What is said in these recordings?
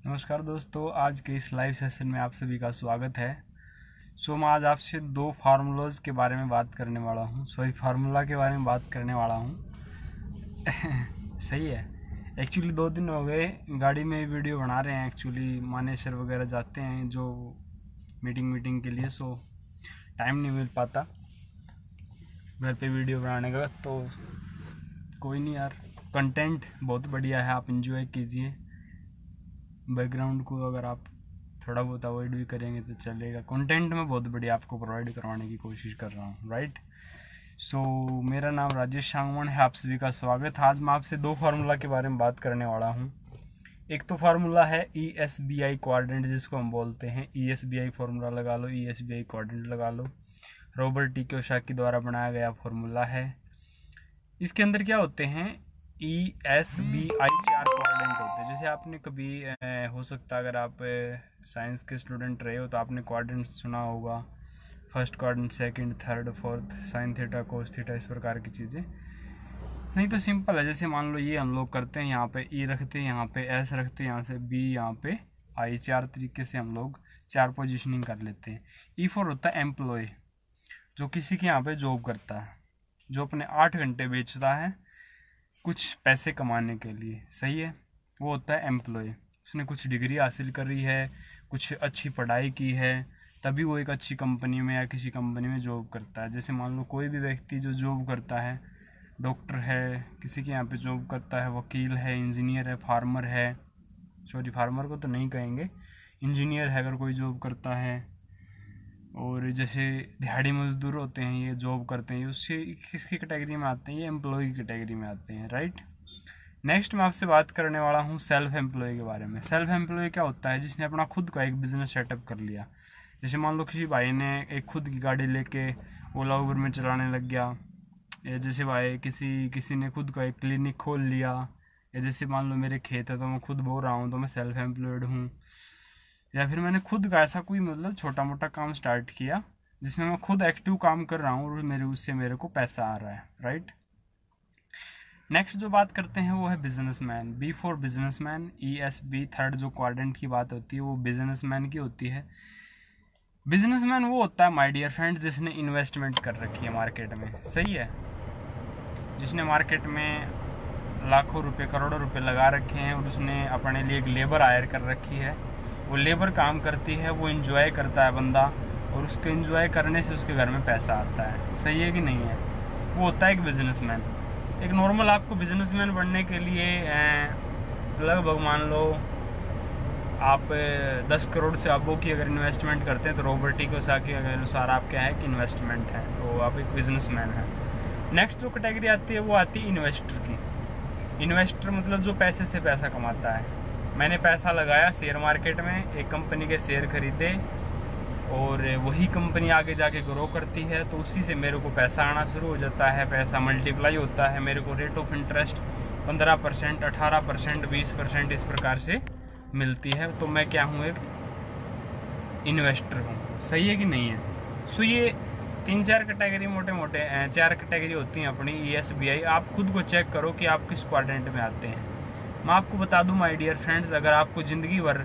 नमस्कार दोस्तों, आज के इस लाइव सेशन में आप सभी का स्वागत है। मैं आज आपसे दो फार्मूलाज के बारे में बात करने वाला हूँ। फार्मूला के बारे में बात करने वाला हूँ। सही है। एक्चुअली 2 दिन हो गए गाड़ी में वीडियो बना रहे हैं। एक्चुअली मानेसर वगैरह जाते हैं जो मीटिंग के लिए, टाइम नहीं मिल पाता घर पे वीडियो बनाने का। तो कोई नहीं यार, कंटेंट बहुत बढ़िया है, आप इंजॉय कीजिए। बैकग्राउंड को अगर आप थोड़ा बहुत अवॉइड भी करेंगे तो चलेगा। कंटेंट में बहुत बढ़िया आपको प्रोवाइड करवाने की कोशिश कर रहा हूँ, राइट। मेरा नाम राजेश सांगवान है, आप सभी का स्वागत है। आज मैं आपसे दो फार्मूला के बारे में बात करने वाला हूँ। एक तो फार्मूला है ESBI क्वाड्रेंट, जिसको हम बोलते हैं ESBI फार्मूला लगा लो, ESBI क्वाड्रेंट लगा लो। रॉबर्ट टी कियोसाकी द्वारा बनाया गया फार्मूला है। इसके अंदर क्या होते हैं, ESBI 4 क्वाड्रेंट होते हैं। जैसे आपने कभी हो सकता है, अगर आप साइंस के स्टूडेंट रहे हो तो आपने क्वाड्रेंट सुना होगा। First quadrant, second, third, fourth, sine theta, cos theta, इस प्रकार की चीज़ें। नहीं तो सिंपल है, जैसे मान लो ये हम लोग करते हैं, यहाँ पे E रखते हैं, यहाँ पे S रखते हैं, यहाँ से B, यहाँ पे I। 4 तरीके से हम लोग 4 पोजिशनिंग कर लेते हैं। E4 होता है एम्प्लॉय, जो किसी के यहाँ पे जॉब करता है, जो अपने 8 घंटे बेचता है कुछ पैसे कमाने के लिए। सही है, वो होता है एम्प्लॉय। उसने कुछ डिग्री हासिल करी है, कुछ अच्छी पढ़ाई की है, तभी वो एक अच्छी कंपनी में या किसी कंपनी में जॉब करता है। जैसे मान लो कोई भी व्यक्ति जो जॉब करता है, डॉक्टर है, किसी के यहाँ पे जॉब करता है, वकील है, इंजीनियर है, फार्मर है, सॉरी फार्मर को तो नहीं कहेंगे, इंजीनियर है अगर कोई जॉब करता है, और जैसे दिहाड़ी मजदूर होते हैं ये जॉब करते हैं, उससे किसकी कैटेगरी में आते हैं, ये एम्प्लॉय की कैटेगरी में आते हैं, राइट। नेक्स्ट मैं आपसे बात करने वाला हूँ सेल्फ एम्प्लॉय के बारे में। सेल्फ एम्प्लॉय क्या होता है, जिसने अपना खुद का एक बिजनेस सेटअप कर लिया। जैसे मान लो किसी भाई ने एक खुद की गाड़ी लेके ओला उबर में चलाने लग गया, या जैसे भाई किसी ने खुद का एक क्लिनिक खोल लिया, या जैसे मान लो मेरे खेत है तो मैं खुद बो रहा हूँ तो मैं सेल्फ एम्प्लॉयड हूँ। या फिर मैंने खुद का ऐसा कोई मतलब छोटा मोटा काम स्टार्ट किया जिसमें मैं खुद एक्टिव काम कर रहा हूँ और मेरे को पैसा आ रहा है, राइट। नेक्स्ट जो बात करते हैं वो है businessman. B for businessman. ESB third जो क्वाड्रेंट की बात होती है वो बिजनेसमैन की होती है। बिजनेसमैन वो होता है माय डियर फ्रेंड जिसने इन्वेस्टमेंट कर रखी है मार्केट में। सही है, जिसने मार्केट में लाखों रुपए, करोड़ों रुपए लगा रखे हैं और उसने अपने लिए एक लेबर हायर कर रखी है। वो लेबर काम करती है, वो इन्जॉय करता है बंदा, और उसके इन्जॉय करने से उसके घर में पैसा आता है। सही है कि नहीं है, वो होता है एक बिजनेसमैन। एक नॉर्मल आपको बिजनेसमैन बनने के लिए लगभग मान लो आप 10 करोड़ से अबो की अगर इन्वेस्टमेंट करते हैं तो रॉबर्ट टी कियोसाकी के अनुसार आप क्या है कि इन्वेस्टमेंट है, तो आप एक बिजनेसमैन है। नेक्स्ट जो कैटेगरी आती है वो आती है इन्वेस्टर की। इन्वेस्टर मतलब जो पैसे से पैसा कमाता है। मैंने पैसा लगाया शेयर मार्केट में, एक कंपनी के शेयर खरीदे और वही कंपनी आगे जाके ग्रो करती है, तो उसी से मेरे को पैसा आना शुरू हो जाता है, पैसा मल्टीप्लाई होता है, मेरे को रेट ऑफ इंटरेस्ट 15%, 18%, 20% इस प्रकार से मिलती है। तो मैं क्या हूँ, एक इन्वेस्टर हूँ। सही है कि नहीं है। ये 3-4 कैटेगरी मोटे 4 कैटेगरी होती हैं अपनी ESBI। आप खुद को चेक करो कि आप किस क्वाड्रेंट में आते हैं। मैं आपको बता दूं माय डियर फ्रेंड्स, अगर आपको ज़िंदगी भर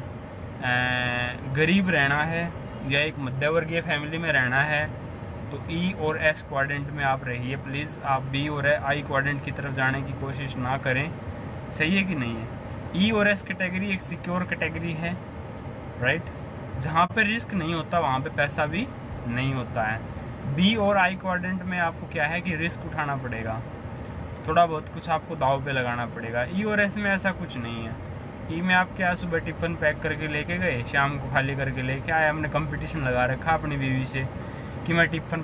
गरीब रहना है या एक मध्यवर्गीय फैमिली में रहना है तो E और S क्वाड्रेंट में आप रहिए प्लीज़। आप B और I क्वाड्रेंट की तरफ जाने की कोशिश ना करें। सही है कि नहीं है। E और S कैटेगरी एक सिक्योर कैटेगरी है, राइट। जहाँ पे रिस्क नहीं होता वहाँ पे पैसा भी नहीं होता है। B और I क्वाड्रेंट में आपको क्या है कि रिस्क उठाना पड़ेगा, थोड़ा बहुत कुछ आपको दाव पे लगाना पड़ेगा। E और S में ऐसा कुछ नहीं है। E में आप क्या सुबह टिफ़िन पैक करके लेके गए, शाम को खाली करके लेके आए। हमने कंपटीशन लगा रखा अपनी बीवी से कि मैं टिफ़िन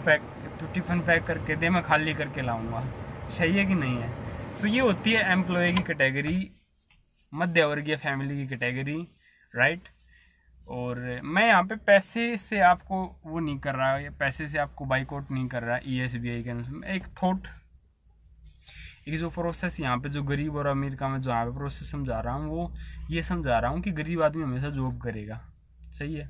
पैक करके दे, मैं खाली करके लाऊंगा। सही है कि नहीं है। ये होती है एम्प्लॉय की कैटेगरी, मध्यवर्गीय फैमिली की कैटेगरी, राइट। और मैं यहाँ पे पैसे से आपको वो नहीं कर रहा, या पैसे से आपको बाइकआउट नहीं कर रहा ESBI के अनुसार। एक थॉट, एक जो प्रोसेस यहाँ पे जो गरीब और अमीर का मैं जो यहाँ पे प्रोसेस समझा रहा हूँ वो ये समझा रहा हूँ कि गरीब आदमी हमेशा जॉब करेगा। सही है,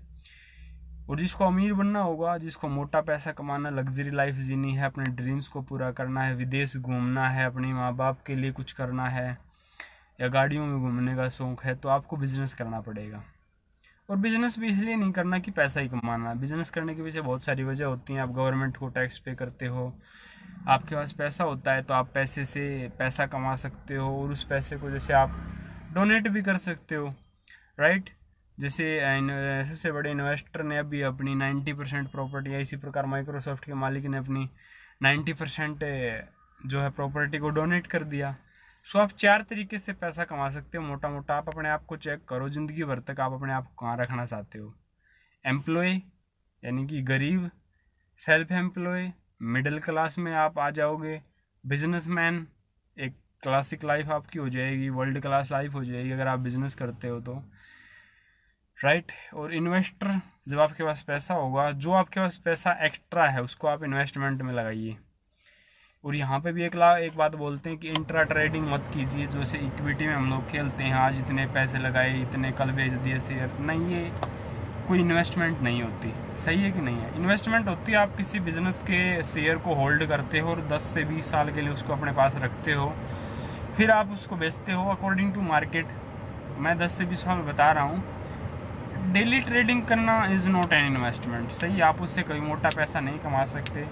और जिसको अमीर बनना होगा, जिसको मोटा पैसा कमाना, लग्जरी लाइफ जीनी है, अपने ड्रीम्स को पूरा करना है, विदेश घूमना है, अपने माँ बाप के लिए कुछ करना है, या गाड़ियों में घूमने का शौक़ है तो आपको बिजनेस करना पड़ेगा। और बिजनेस भी इसलिए नहीं करना कि पैसा ही कमाना। बिजनेस करने के पीछे बहुत सारी वजह होती हैं। आप गवर्नमेंट को टैक्स पे करते हो, आपके पास पैसा होता है तो आप पैसे से पैसा कमा सकते हो, और उस पैसे को जैसे आप डोनेट भी कर सकते हो, राइट। जैसे सबसे बड़े इन्वेस्टर ने अभी अपनी 90% प्रॉपर्टी, इसी प्रकार माइक्रोसॉफ्ट के मालिक ने अपनी 90% जो है प्रॉपर्टी को डोनेट कर दिया। सो आप 4 तरीके से पैसा कमा सकते हो मोटा मोटा। आप अपने आप को चेक करो, ज़िंदगी भर तक आप अपने आप को कहाँ रखना चाहते हो। एम्प्लॉय यानी कि गरीब, सेल्फ एम्प्लॉय, मिडिल क्लास में आप आ जाओगे, बिजनेसमैन, एक क्लासिक लाइफ आपकी हो जाएगी, वर्ल्ड क्लास लाइफ हो जाएगी अगर आप बिजनेस करते हो तो, राइट। और इन्वेस्टर, जब आपके पास पैसा होगा, जो आपके पास पैसा एक्स्ट्रा है उसको आप इन्वेस्टमेंट में लगाइए। और यहाँ पे भी एक बात बोलते हैं कि इंट्रा ट्रेडिंग मत कीजिए। जैसे इक्विटी में हम लोग खेलते हैं, आज इतने पैसे लगाए, इतने कल बेच दिए शेयर, नहीं, ये कोई इन्वेस्टमेंट नहीं होती। सही है कि नहीं है? इन्वेस्टमेंट होती है आप किसी बिजनेस के शेयर को होल्ड करते हो और 10 से 20 साल के लिए उसको अपने पास रखते हो, फिर आप उसको बेचते हो अकॉर्डिंग टू मार्केट। मैं 10 से 20 साल बता रहा हूँ। डेली ट्रेडिंग करना इज़ नॉट एन इन्वेस्टमेंट। सही, आप उससे कोई मोटा पैसा नहीं कमा सकते।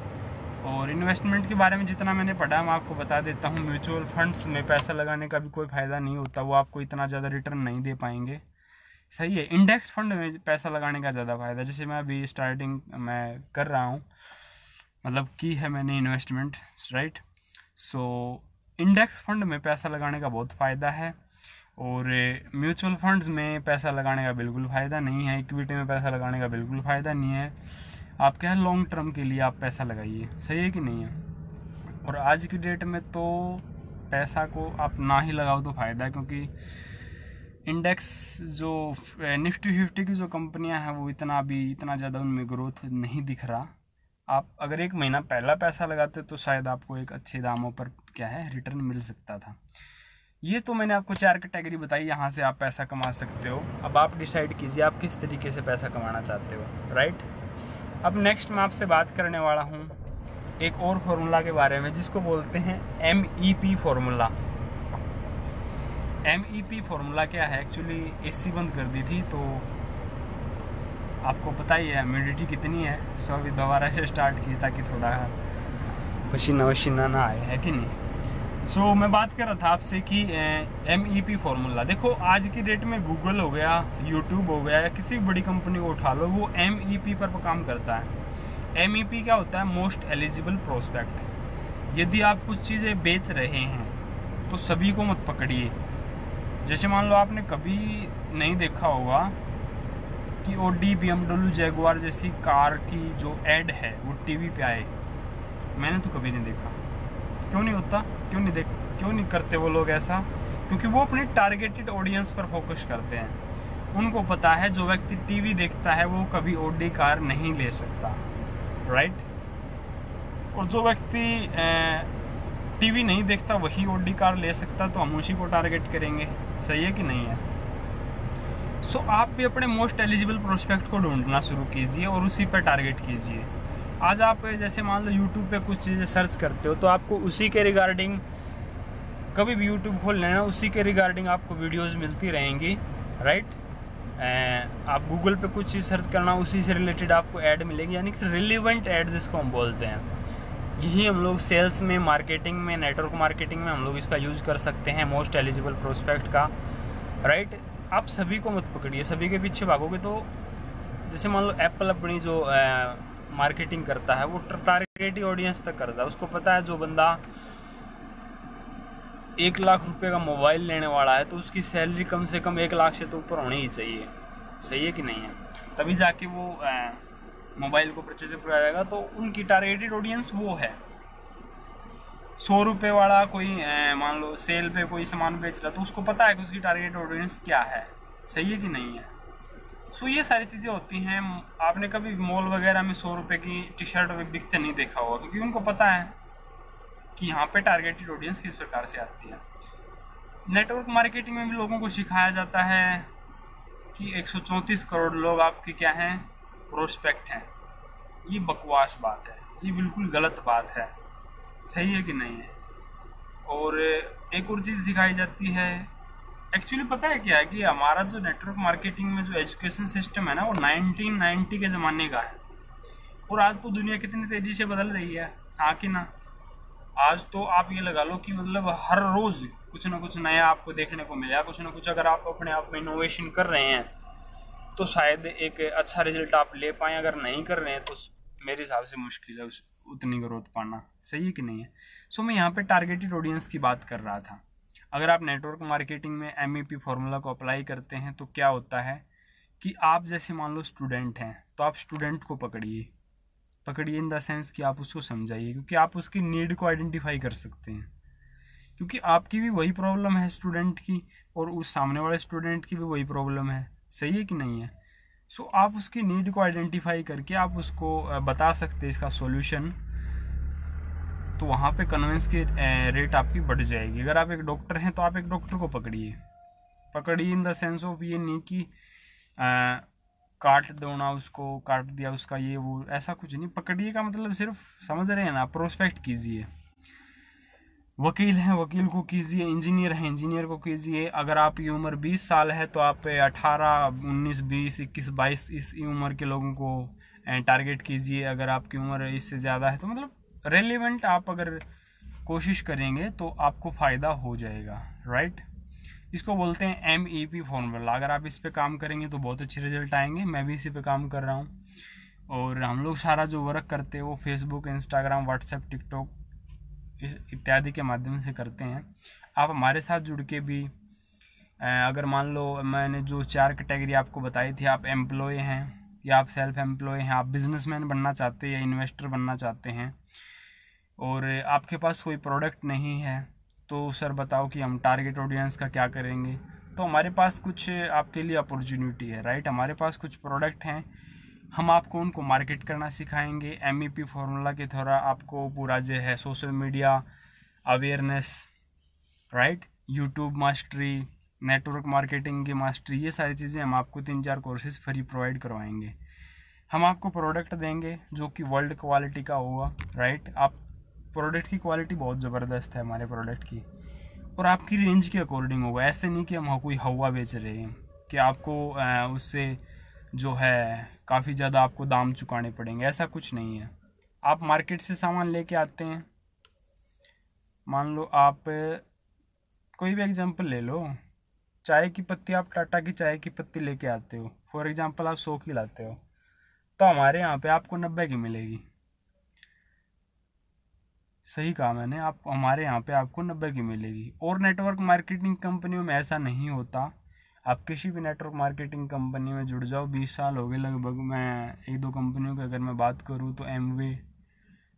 और इन्वेस्टमेंट के बारे में जितना मैंने पढ़ा मैं आपको बता देता हूँ। म्यूचुअल फंड्स में पैसा लगाने का भी कोई फ़ायदा नहीं होता, वो आपको इतना ज़्यादा रिटर्न नहीं दे पाएंगे। सही है। इंडेक्स फंड में पैसा लगाने का ज़्यादा फ़ायदा, जैसे मैं अभी स्टार्टिंग मैं कर रहा हूँ, मतलब की है मैंने investment, right. So index fund में पैसा लगाने का बहुत फ़ायदा है, और म्यूचुअल फंड्स में पैसा लगाने का बिल्कुल फ़ायदा नहीं है। इक्विटी में पैसा लगाने का बिल्कुल फ़ायदा नहीं है। आप क्या है, लॉन्ग टर्म के लिए आप पैसा लगाइए। सही है कि नहीं है? और आज की डेट में तो पैसा को आप ना ही लगाओ तो फ़ायदा है, क्योंकि इंडेक्स जो निफ्टी 50 की जो कंपनियां हैं वो इतना ज़्यादा उनमें ग्रोथ नहीं दिख रहा। आप अगर 1 महीना पहला पैसा लगाते तो शायद आपको एक अच्छे दामों पर क्या है रिटर्न मिल सकता था। ये तो मैंने आपको 4 कैटेगरी बताई, यहाँ से आप पैसा कमा सकते हो। अब आप डिसाइड कीजिए आप किस तरीके से पैसा कमाना चाहते हो, राइट। अब नेक्स्ट मैं आपसे बात करने वाला हूँ एक और फार्मूला के बारे में, जिसको बोलते हैं MEP फार्मूला। MEP फार्मूला क्या है? एक्चुअली AC बंद कर दी थी तो आपको पता ही है ह्यूमिडिटी कितनी है। सो अभी दोबारा से स्टार्ट की ताकि थोड़ा पसीना वसीना ना आए, है कि नहीं। सो मैं बात कर रहा था आपसे कि MEP फार्मूला देखो, आज की डेट में गूगल हो गया, यूट्यूब हो गया, या किसी भी बड़ी कंपनी को उठा लो, वो MEP पर काम करता है। MEP क्या होता है? Most eligible prospect. यदि आप कुछ चीज़ें बेच रहे हैं तो सभी को मत पकड़िए। जैसे मान लो आपने कभी नहीं देखा होगा कि Audi, BMW, जैगुआर जैसी कार की जो ऐड है वो टीवी पे आए। मैंने तो कभी नहीं देखा। क्यों नहीं होता? क्यों नहीं करते वो लोग ऐसा? क्योंकि वो अपनी टारगेटेड ऑडियंस पर फोकस करते हैं। उनको पता है जो व्यक्ति टीवी देखता है वो कभी Audi कार नहीं ले सकता, राइट। और जो व्यक्ति टीवी नहीं देखता वही Audi कार ले सकता, तो हम उसी को टारगेट करेंगे। सही है कि नहीं है? सो आप भी अपने मोस्ट एलिजिबल प्रोस्पेक्ट को ढूंढना शुरू कीजिए और उसी पर टारगेट कीजिए। आज आप जैसे मान लो यूट्यूब पे कुछ चीज़ें सर्च करते हो तो आपको उसी के रिगार्डिंग, कभी भी यूट्यूब खोल लेना, उसी के रिगार्डिंग आपको वीडियोस मिलती रहेंगी, राइट। आप गूगल पे कुछ चीज़ सर्च करना, उसी से रिलेटेड आपको ऐड मिलेगी, यानी कि रिलेवेंट ऐड जिसको हम बोलते हैं। यही हम लोग सेल्स में, मार्केटिंग में, नेटवर्क मार्केटिंग में हम लोग इसका यूज़ कर सकते हैं, मोस्ट एलिजिबल प्रोस्पेक्ट का, राइट। आप सभी को मत पकड़िए, सभी के पीछे भागोगे तो जैसे मान लो एप्पल अपनी जो मार्केटिंग करता है वो टारगेटेड ऑडियंस तक करता है। उसको पता है जो बंदा 1 लाख रुपए का मोबाइल लेने वाला है तो उसकी सैलरी कम से कम 1 लाख से तो ऊपर होनी ही चाहिए। सही है कि नहीं है? तभी जाके वो मोबाइल को परचेज कराएगा। तो उनकी टारगेटेड ऑडियंस वो है। 100 रुपये वाला कोई मान लो सेल पे कोई सामान बेच रहा तो उसको पता है कि उसकी टारगेट ऑडियंस क्या है। सही है कि नहीं है? सो ये सारी चीज़ें होती हैं। आपने कभी मॉल वगैरह में 100 रुपये की टी शर्ट बिकते नहीं देखा होगा, क्योंकि उनको पता है कि यहाँ पे टारगेटेड ऑडियंस किस प्रकार से आती है। नेटवर्क मार्केटिंग में भी लोगों को सिखाया जाता है कि 134 करोड़ लोग आपके क्या हैं, प्रोस्पेक्ट हैं। ये बकवास बात है, ये बिल्कुल गलत बात है। सही है कि नहीं है? और एक और चीज़ सिखाई जाती है एक्चुअली पता है क्या है कि हमारा जो नेटवर्क मार्केटिंग में जो एजुकेशन सिस्टम है ना, वो 1990 के ज़माने का है। और आज तो दुनिया कितनी तेज़ी से बदल रही है, हाँ कि ना। आज तो आप ये लगा लो कि मतलब हर रोज़ कुछ ना कुछ नया आपको देखने को मिलेगा, कुछ ना कुछ। अगर आप अपने आप में इनोवेशन कर रहे हैं तो शायद एक अच्छा रिजल्ट आप ले पाएँ, अगर नहीं कर रहे हैं तो मेरे हिसाब से मुश्किल है उस उतनी ग्रोथ पाना। सही है कि नहीं है। सो मैं यहाँ पे टारगेटेड ऑडियंस की बात कर रहा था। अगर आप नेटवर्क मार्केटिंग में MEP फॉर्मूला को अप्लाई करते हैं तो क्या होता है कि आप जैसे मान लो स्टूडेंट हैं, तो आप स्टूडेंट को पकड़िए। पकड़िए इन द सेंस कि आप उसको समझाइए, क्योंकि आप उसकी नीड को आइडेंटिफाई कर सकते हैं। क्योंकि आपकी भी वही प्रॉब्लम है स्टूडेंट की, और उस सामने वाले स्टूडेंट की भी वही प्रॉब्लम है। सही है कि नहीं है। सो आप उसकी नीड को आइडेंटिफाई करके आप उसको बता सकते हैं इसका सॉल्यूशन। तो वहाँ पे कन्विंस की रेट आपकी बढ़ जाएगी। अगर आप एक डॉक्टर हैं तो आप एक डॉक्टर को पकड़िए। पकड़िए इन द सेंस ऑफ ये नहीं कि काट दो ना उसको, काट दिया उसका ये वो, ऐसा कुछ नहीं। पकड़िए का मतलब सिर्फ समझ रहे हैं ना, प्रोस्पेक्ट कीजिए। वकील हैं, वकील को कीजिए। इंजीनियर हैं, इंजीनियर को कीजिए। अगर आपकी उम्र 20 साल है तो आप 18, 19, 20, 21, 22 इस उम्र के लोगों को टारगेट कीजिए। अगर आपकी उम्र इससे ज़्यादा है तो मतलब रेलिवेंट आप अगर कोशिश करेंगे तो आपको फ़ायदा हो जाएगा, राइट। इसको बोलते हैं MEP फॉर्मूला। अगर आप इस पे काम करेंगे तो बहुत अच्छे रिजल्ट आएंगे। मैं भी इसी पे काम कर रहा हूँ। और हम लोग सारा जो वर्क करते हैं वो फेसबुक, इंस्टाग्राम, व्हाट्सएप, टिकटॉक इत्यादि के माध्यम से करते हैं। आप हमारे साथ जुड़ के भी अगर मान लो मैंने जो 4 कैटेगरी आपको बताई थी, आप एम्प्लॉय हैं या आप सेल्फ एम्प्लॉय हैं, आप बिजनेसमैन बनना चाहते हैं या इन्वेस्टर बनना चाहते हैं, और आपके पास कोई प्रोडक्ट नहीं है, तो सर बताओ कि हम टारगेट ऑडियंस का क्या करेंगे। तो हमारे पास कुछ आपके लिए अपॉर्चुनिटी है, राइट। हमारे पास कुछ प्रोडक्ट हैं, हम आपको उनको मार्केट करना सिखाएंगे। MEP फॉर्मूला के द्वारा आपको पूरा जो है social media awareness, right, YouTube mastery, network marketing की मास्टरी, ये सारी चीज़ें हम आपको 3-4 कोर्सेज फ्री प्रोवाइड करवाएंगे। हम आपको प्रोडक्ट देंगे जो कि वर्ल्ड क्वालिटी का होगा, राइट। आप प्रोडक्ट की क्वालिटी बहुत ज़बरदस्त है हमारे प्रोडक्ट की, और आपकी रेंज के अकॉर्डिंग होगा। ऐसे नहीं कि हम कोई हवा बेच रहे हैं कि आपको उससे जो है काफ़ी ज़्यादा आपको दाम चुकाने पड़ेंगे, ऐसा कुछ नहीं है। आप मार्केट से सामान लेके आते हैं, मान लो आप कोई भी एग्जांपल ले लो, चाय की पत्ती, आप टाटा की चाय की पत्ती लेके आते हो, फॉर एग्जांपल आप 100 की लाते हो, तो हमारे यहाँ पे आपको 90 की मिलेगी। सही कहा मैंने, आप हमारे यहाँ पे आपको 90 की मिलेगी। और नेटवर्क मार्केटिंग कंपनियों में ऐसा नहीं होता। आप किसी भी नेटवर्क मार्केटिंग कंपनी में जुड़ जाओ, 20 साल हो गए लगभग। मैं 1-2 कंपनियों की अगर मैं बात करूँ तो एमवे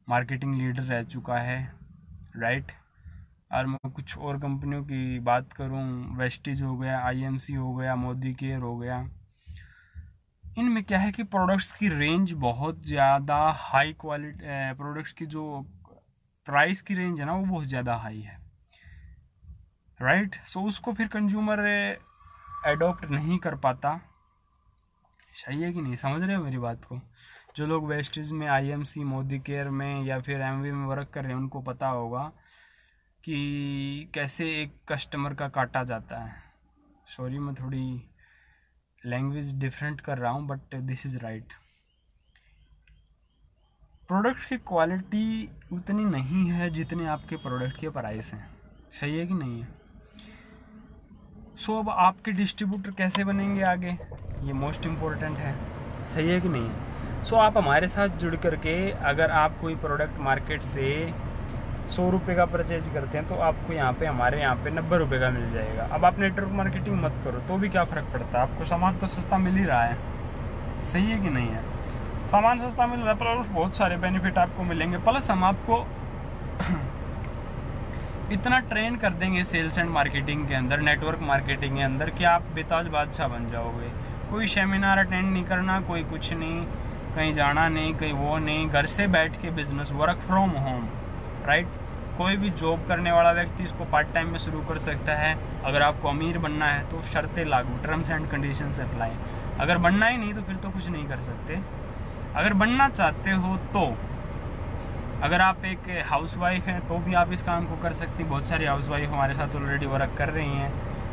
मार्केटिंग लीडर रह चुका है, राइट। और मैं कुछ और कंपनियों की बात करूँ, वेस्टिज हो गया, IMC हो गया, मोदी केयर हो गया। इनमें क्या है कि प्रोडक्ट्स की रेंज बहुत ज़्यादा हाई क्वालिटी, प्रोडक्ट्स की जो प्राइस की रेंज है ना वो बहुत ज़्यादा हाई है, राइट। सो उसको फिर कंज्यूमर एडॉप्ट नहीं कर पाता। सही है कि नहीं, समझ रहे हो मेरी बात को। जो लोग वेस्टेज में, IMC, मोदी केयर में या फिर MV में वर्क कर रहे हैं उनको पता होगा कि कैसे एक कस्टमर का काटा जाता है। सॉरी मैं थोड़ी लैंग्वेज डिफरेंट कर रहा हूँ, but this is right. Product की क्वालिटी उतनी नहीं है जितने आपके प्रोडक्ट के प्राइस हैं। सही है कि नहीं है। सो अब आपके डिस्ट्रीब्यूटर कैसे बनेंगे आगे, ये मोस्ट इम्पोर्टेंट है। सही है कि नहीं है। सो आप हमारे साथ जुड़ करके अगर आप कोई प्रोडक्ट मार्केट से 100 रुपये का परचेज करते हैं तो आपको यहाँ पे हमारे यहाँ पे 90 रुपये का मिल जाएगा। अब आप नेटवर्क मार्केटिंग मत करो तो भी क्या फ़र्क पड़ता है, आपको सामान तो सस्ता मिल ही रहा है। सही है कि नहीं है। सामान सस्ता मिल रहा है, प्लस बहुत सारे बेनिफिट आपको मिलेंगे। प्लस हम आपको इतना ट्रेन कर देंगे सेल्स एंड मार्केटिंग के अंदर, नेटवर्क मार्केटिंग के अंदर, कि आप बेताज बादशाह बन जाओगे। कोई सेमिनार अटेंड नहीं करना, कोई कुछ नहीं, कहीं जाना नहीं, कहीं वो नहीं, घर से बैठ के business, work from home, right. कोई भी जॉब करने वाला व्यक्ति इसको पार्ट टाइम में शुरू कर सकता है। अगर आपको अमीर बनना है तो शर्तें लागू, टर्म्स एंड कंडीशंस अप्लाई। अगर बनना ही नहीं तो फिर तो कुछ नहीं कर सकते। अगर बनना चाहते हो तो, अगर आप एक हाउसवाइफ हैं तो भी आप इस काम को कर सकती। बहुत सारी हाउसवाइफ हमारे साथ ऑलरेडी वर्क कर रही हैं,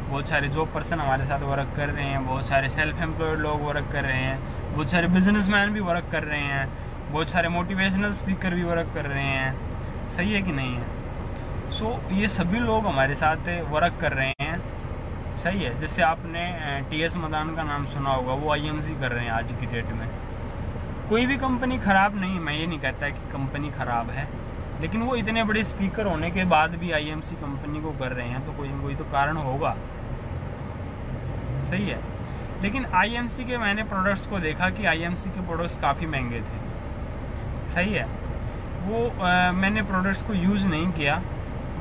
बहुत सारे जॉब पर्सन हमारे साथ वर्क कर रहे हैं, बहुत सारे सेल्फ एम्प्लॉयड लोग वर्क कर रहे हैं, बहुत सारे बिजनेसमैन भी वर्क कर रहे हैं, बहुत सारे मोटिवेशनल स्पीकर भी वर्क कर रहे हैं। सही है कि नहीं है? सो ये सभी लोग हमारे साथ वर्क कर रहे हैं। सही है। जैसे आपने टीएस मदान का नाम सुना होगा, वो आईएमसी कर रहे हैं आज की डेट में। कोई भी कंपनी ख़राब नहीं, मैं ये नहीं कहता कि कंपनी ख़राब है, लेकिन वो इतने बड़े स्पीकर होने के बाद भी आईएमसी कंपनी को कर रहे हैं, तो कोई ना कोई तो कारण होगा। सही है। लेकिन आईएमसी के मैंने प्रोडक्ट्स को देखा कि आईएमसी के प्रोडक्ट्स काफ़ी महंगे थे। सही है। वो मैंने प्रोडक्ट्स को यूज़ नहीं किया,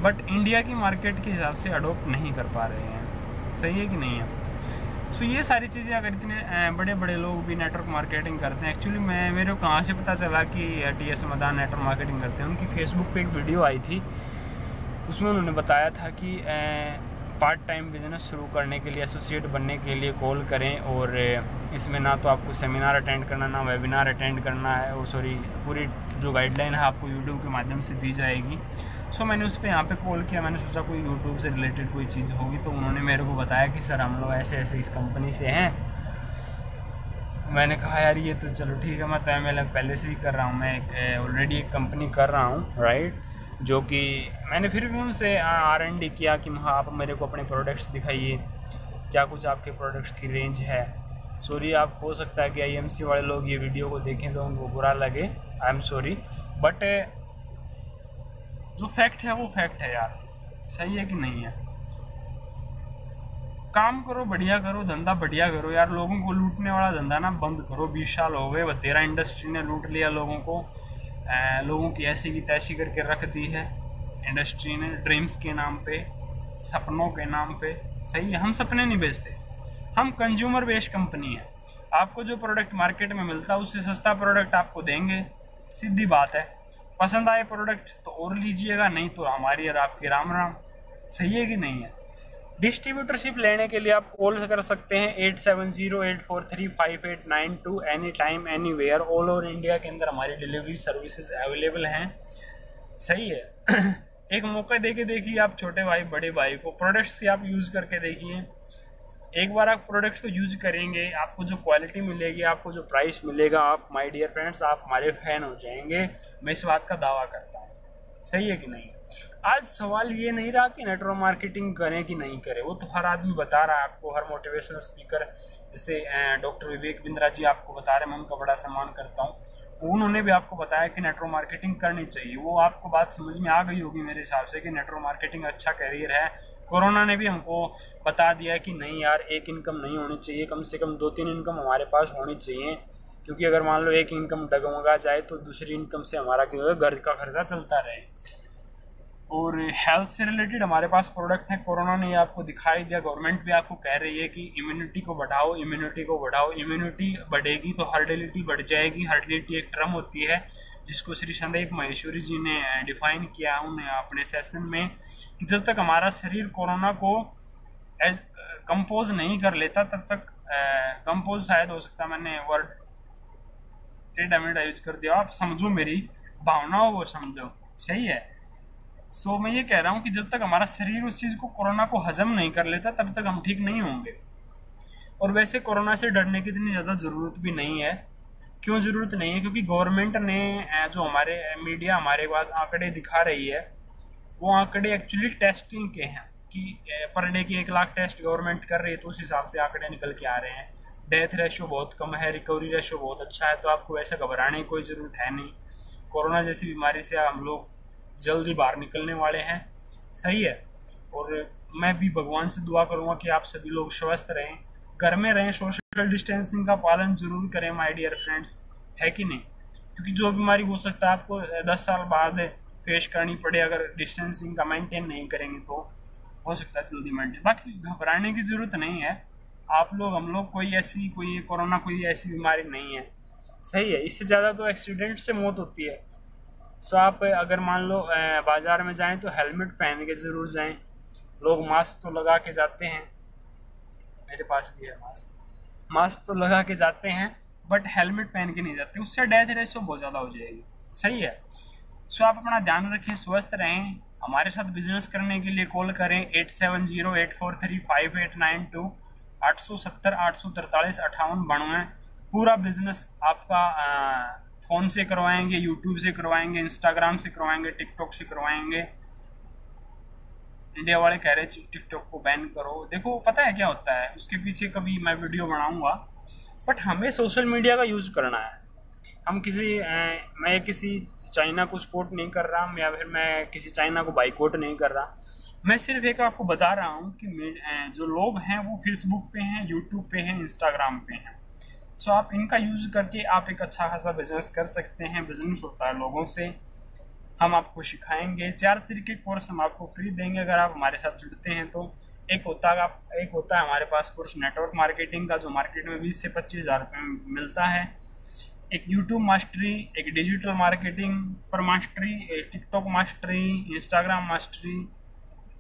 बट इंडिया की मार्केट के हिसाब से अडोप्ट नहीं कर पा रहे हैं। सही है कि नहीं है? सो ये सारी चीज़ें अगर इतने बड़े बड़े लोग भी नेटवर्क मार्केटिंग करते हैं, एक्चुअली मेरे को कहाँ से पता चला कि टीएस मदान नेटवर्क मार्केटिंग करते हैं, उनकी फेसबुक पे एक वीडियो आई थी, उसमें उन्होंने बताया था कि पार्ट टाइम बिजनेस शुरू करने के लिए, एसोसिएट बनने के लिए कॉल करें, और इसमें ना तो आपको सेमिनार अटेंड करना, ना वेबिनार अटेंड करना है, और पूरी जो गाइडलाइन है आपको यूट्यूब के माध्यम से दी जाएगी। सो मैंने उस पर यहाँ पे कॉल किया, मैंने सोचा कोई यूट्यूब से रिलेटेड कोई चीज़ होगी, तो उन्होंने मेरे को बताया कि सर हम लोग ऐसे ऐसे इस कंपनी से हैं। मैंने कहा यार ये तो चलो ठीक है, मैं तो MLM पहले से ही कर रहा हूँ, मैं ऑलरेडी एक कंपनी कर रहा हूँ, राइट, जो कि मैंने फिर भी उनसे R&D किया कि हाँ आप मेरे को अपने प्रोडक्ट्स दिखाइए, क्या कुछ आपके प्रोडक्ट्स की रेंज है। सॉरी, आप हो सकता है कि IMC वाले लोग ये वीडियो को देखें तो उनको बुरा लगे, आई एम सॉरी, बट जो फैक्ट है वो फैक्ट है यार। सही है कि नहीं है? काम करो, बढ़िया करो, धंधा बढ़िया करो यार। लोगों को लूटने वाला धंधा ना बंद करो। 20 साल हो गए, बतेरा इंडस्ट्री ने लूट लिया लोगों को, लोगों की ऐसी की तैसी करके रख दी है इंडस्ट्री ने, ड्रीम्स के नाम पे, सपनों के नाम पे। सही है। हम सपने नहीं बेचते, हम कंज्यूमर बेस्ड कंपनी है। आपको जो प्रोडक्ट मार्केट में मिलता है उससे सस्ता प्रोडक्ट आपको देंगे, सीधी बात है। पसंद आए प्रोडक्ट तो और लीजिएगा, नहीं तो हमारी और आपकी राम राम। सही है कि नहीं है? डिस्ट्रीब्यूटरशिप लेने के लिए आप कॉल कर सकते हैं 8708435892, any time anywhere, all over India के अंदर हमारी डिलीवरी सर्विसेज अवेलेबल हैं। सही है। एक मौका दे के देखिए आप, छोटे भाई बड़े भाई को प्रोडक्ट्स से आप यूज़ करके देखिए। एक बार आप प्रोडक्ट्स को यूज करेंगे, आपको जो क्वालिटी मिलेगी, आपको जो प्राइस मिलेगा, आप माय डियर फ्रेंड्स आप हमारे फैन हो जाएंगे। मैं इस बात का दावा करता हूँ। सही है कि नहीं? आज सवाल ये नहीं रहा कि नेटवर्क मार्केटिंग करें कि नहीं करें, वो तो हर आदमी बता रहा है आपको, हर मोटिवेशनल स्पीकर जैसे डॉक्टर विवेक बिंद्रा जी आपको बता रहे हैं, मैं उनका बड़ा सम्मान करता हूँ, उन्होंने भी आपको बताया कि नेटवर्क मार्केटिंग करनी चाहिए। वो आपको बात समझ में आ गई होगी मेरे हिसाब से कि नेटवर्क मार्केटिंग अच्छा करियर है। कोरोना ने भी हमको बता दिया कि नहीं यार, एक इनकम नहीं होनी चाहिए, कम से कम 2-3 इनकम हमारे पास होनी चाहिए, क्योंकि अगर मान लो एक इनकम डगमगा जाए तो दूसरी इनकम से हमारा क्या घर का खर्चा चलता रहे। और हेल्थ से रिलेटेड हमारे पास प्रोडक्ट है। कोरोना ने आपको दिखाई दिया, गवर्नमेंट भी आपको कह रही है कि इम्यूनिटी को बढ़ाओ, इम्यूनिटी को बढ़ाओ। इम्यूनिटी बढ़ेगी तो हर्डिलिटी बढ़ जाएगी। हर्डिलिटी एक टर्म होती है जिसको श्री संदीप माहेश्वरी जी ने डिफाइन किया उन्हें अपने सेशन में, कि जब तक हमारा शरीर कोरोना को कंपोज नहीं कर लेता तब तक, कंपोज शायद हो सकता, मैंने वर्ड टेढ़ा-मेढ़ा यूज कर दिया, आप समझो मेरी भावनाओं को समझो। सही है। सो मैं ये कह रहा हूँ कि जब तक हमारा शरीर उस चीज़ को, कोरोना को हजम नहीं कर लेता, तब तक हम ठीक नहीं होंगे। और वैसे कोरोना से डरने की इतनी ज़्यादा ज़रूरत भी नहीं है। क्यों ज़रूरत नहीं है? क्योंकि गवर्नमेंट ने जो हमारे मीडिया हमारे पास आंकड़े दिखा रही है, वो आंकड़े एक्चुअली टेस्टिंग के हैं कि पर डे की 1 लाख टेस्ट गवर्नमेंट कर रही है, तो उस हिसाब से आंकड़े निकल के आ रहे हैं। डेथ रेशो बहुत कम है, रिकवरी रेशो बहुत अच्छा है, तो आपको वैसे घबराने की कोई ज़रूरत है नहीं। कोरोना जैसी बीमारी से हम लोग जल्दी बाहर निकलने वाले हैं। सही है। और मैं भी भगवान से दुआ करूंगा कि आप सभी लोग स्वस्थ रहें, घर में रहें, सोशल डिस्टेंसिंग का पालन जरूर करें माय डियर फ्रेंड्स, है कि नहीं? क्योंकि जो बीमारी हो सकता है आपको 10 साल बाद फेस करनी पड़े, अगर डिस्टेंसिंग का मेंटेन नहीं करेंगे तो हो सकता है जल्दी मेंटेन। बाकी घबराने की जरूरत नहीं है। आप लोग, हम लोग, कोई कोरोना कोई ऐसी बीमारी नहीं है। सही है। इससे ज़्यादा तो एक्सीडेंट से मौत होती है। सो आप अगर मान लो बाजार में जाएं तो हेलमेट पहन के ज़रूर जाएं। लोग मास्क तो लगा के जाते हैं, मेरे पास भी है मास्क तो लगा के जाते हैं, बट हेलमेट पहन के नहीं जाते, उससे डेथ रेशो बहुत ज़्यादा हो जाएगी। सही है। सो आप अपना ध्यान रखें, स्वस्थ रहें। हमारे साथ बिजनेस करने के लिए कॉल करें 8708435892 870 843 5892। पूरा बिजनेस आपका फ़ोन से करवाएंगे, यूट्यूब से करवाएंगे, इंस्टाग्राम से करवाएंगे, टिकटॉक से करवाएंगे। इंडिया वाले कह रहे टिकटॉक को बैन करो। देखो पता है क्या होता है, उसके पीछे कभी मैं वीडियो बनाऊंगा, बट हमें सोशल मीडिया का यूज़ करना है। हम मैं किसी चाइना को सपोर्ट नहीं कर रहा, या फिर मैं किसी चाइना को बाइकआउट नहीं कर रहा। मैं सिर्फ एक आपको बता रहा हूँ कि जो लोग हैं वो फेसबुक पे हैं, यूट्यूब पे हैं, इंस्टाग्राम पे हैं। सो आप इनका यूज़ करके आप एक अच्छा खासा बिजनेस कर सकते हैं। बिजनेस होता है लोगों से। हम आपको सिखाएंगे 4 तरीके कोर्स हम आपको फ्री देंगे अगर आप हमारे साथ जुड़ते हैं तो। एक होता है हमारे पास कोर्स नेटवर्क मार्केटिंग का, जो मार्केट में 20 से 25 हज़ार रुपये में मिलता है। एक यूट्यूब मास्टरी, एक डिजिटल मार्केटिंग पर मास्टरी, एक टिकटॉक मास्टरी, इंस्टाग्राम मास्टरी,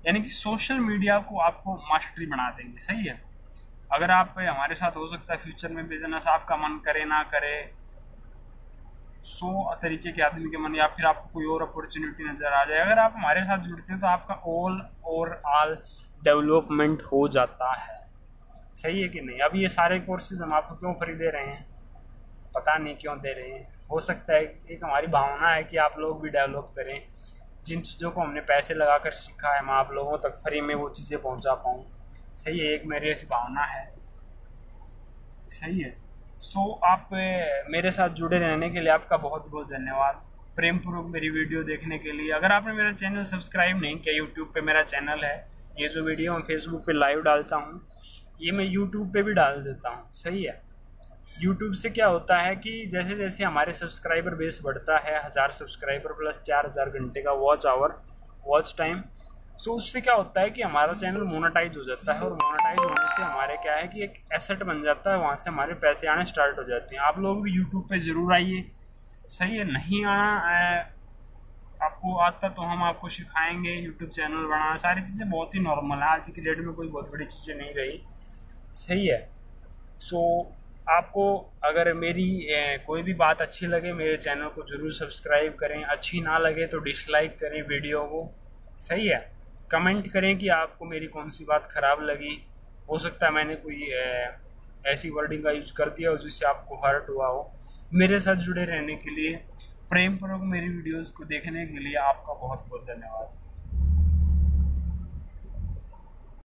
यानी कि सोशल मीडिया को आपको मास्टरी बना देंगे। सही है। अगर आप हमारे साथ, हो सकता है फ्यूचर में बिजनेस आपका मन करे ना करे, 100 तरीके के आदमी के मन, या फिर आपको कोई और अपॉर्चुनिटी नजर आ जाए। अगर आप हमारे साथ जुड़ते हैं तो आपका ऑल डेवलपमेंट हो जाता है। सही है कि नहीं। अब ये सारे कोर्सेज हम आपको क्यों फ्री दे रहे हैं, पता नहीं क्यों दे रहे हैं। हो सकता है एक हमारी भावना है कि आप लोग भी डेवलप करें। जिन चीज़ों को हमने पैसे लगाकर सीखा है, मैं आप लोगों तक फ्री में वो चीज़ें पहुंचा पाऊँ। सही है, एक मेरी ऐसी भावना है। सही है। सो आप मेरे साथ जुड़े रहने के लिए आपका बहुत बहुत धन्यवाद। प्रेम पूर्वक मेरी वीडियो देखने के लिए। अगर आपने मेरा चैनल सब्सक्राइब नहीं किया, यूट्यूब पे मेरा चैनल है। ये जो वीडियो मैं फेसबुक पे लाइव डालता हूँ, ये मैं यूट्यूब पे भी डाल देता हूँ। सही है। यूट्यूब से क्या होता है कि जैसे जैसे हमारे सब्सक्राइबर बेस बढ़ता है, 1000 सब्सक्राइबर प्लस 4000 घंटे का वॉच टाइम, सो उससे क्या होता है कि हमारा चैनल मोनेटाइज हो जाता है। और मोनेटाइज होने से हमारे क्या है कि एक एसेट बन जाता है, वहाँ से हमारे पैसे आने स्टार्ट हो जाते हैं। आप लोग भी यूट्यूब पे ज़रूर आइए। सही है। नहीं आना आपको आता तो हम आपको सिखाएंगे यूट्यूब चैनल बनाना। सारी चीज़ें बहुत ही नॉर्मल है, आज की डेट में कोई बहुत बड़ी चीज़ें नहीं रही। सही है। सो आपको अगर मेरी कोई भी बात अच्छी लगे, मेरे चैनल को ज़रूर सब्सक्राइब करें। अच्छी ना लगे तो डिसलाइक करें वीडियो को। सही है। कमेंट करें कि आपको मेरी कौन सी बात ख़राब लगी। हो सकता है मैंने कोई ऐसी वर्डिंग का यूज कर दिया हो जिससे आपको हर्ट हुआ हो। मेरे साथ जुड़े रहने के लिए, प्रेम पूर्वक मेरी वीडियोज़ को देखने के लिए आपका बहुत बहुत धन्यवाद।